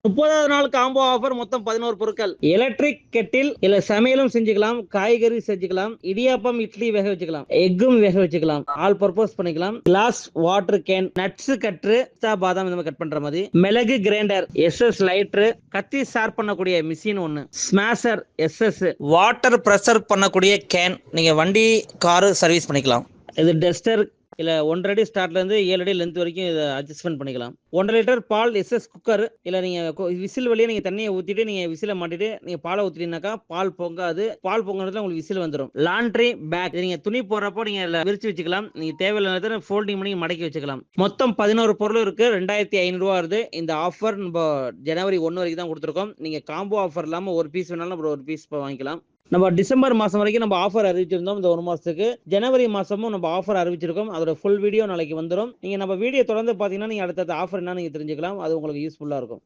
30வது நாள் combo offer மொத்தம் 11 பொருட்கள். எலக்ட்ரிக் கெட்டில் இல்ல சமையலும் செஞ்சுக்கலாம், காய்கறி செஞ்சுக்கலாம், இடியாப்பம் இட்லி வேக வச்சுக்கலாம், எக்கும் வேக வச்சுக்கலாம், ஆல் பர்பஸ் பண்ணிக்கலாம். Glass water can, nuts cutter, பாதாம் இந்த மாதிரி கட் பண்ற மாதிரி, மிளகு கிரைண்டர், எஸ்எஸ் லைட்டர், கத்தி ஷார்ப் பண்ணக்கூடிய மிஷின் ஒன்னு, ஸ்மாஷர் எஸ்எஸ், வாட்டர் பிரஷர் பண்ணக்கூடிய கேன், நீங்க வண்டி காரு சர்வீஸ் பண்ணிக்கலாம். இது டஸ்டர் இல்ல 1.5 அடி ஸ்டார்ட்ல இருந்து 7 அடி லென்த் வரைக்கும் இதை அட்ஜஸ்ட்மெண்ட் பண்ணிக்கலாம். 1.5 லிட்டர் பால் எஸ்எஸ் குக்கர் இல்ல நீங்க விசில் வழியா நீங்க தண்ணியை ஊத்திட்டு நீங்க விசில மாட்டிட்டு நீங்க பாலை ஊத்திட்டீங்கன்னாக்கா பால் பொங்காது. பால் பொங்கினதுல உங்களுக்கு விசில் வந்துடும். லாண்ட்ரி பேக், நீங்க துணி போடுறப்போ நீங்க விரிச்சு வச்சுக்கலாம். நீங்க தேவையில்லாத ஃபோல்டிங் பண்ணி மடக்கி வச்சுக்கலாம். மொத்தம் 11 பொருள் இருக்கு. 2500 ரூபா வருது. இந்த ஆஃபர் நம்ம ஜனவரி 1 வரைக்கும் தான் கொடுத்துருக்கோம். நீங்க காம்போ ஆஃபர் இல்லாம ஒரு பீஸ் வேணாலும் ஒரு பீஸ் வாங்கிக்கலாம். நம்ம டிசம்பர் மாசம் வரைக்கும் நம்ம ஆஃபர் அறிவிச்சிருந்தோம். இந்த 1 மாசத்துக்கு ஜனவரி மாசமும் நம்ம ஆஃபர் அறிவிச்சிருக்கோம். அதோட ஃபுல் வீடியோ நாளைக்கு வந்துடும். நீங்க நம்ம வீடியோ தொடர்ந்து பாத்தீங்கன்னா நீங்க அடுத்த ஆஃபர் என்ன நீங்க தெரிஞ்சுக்கலாம். அது உங்களுக்கு யூஸ்ஃபுல்லா இருக்கும்.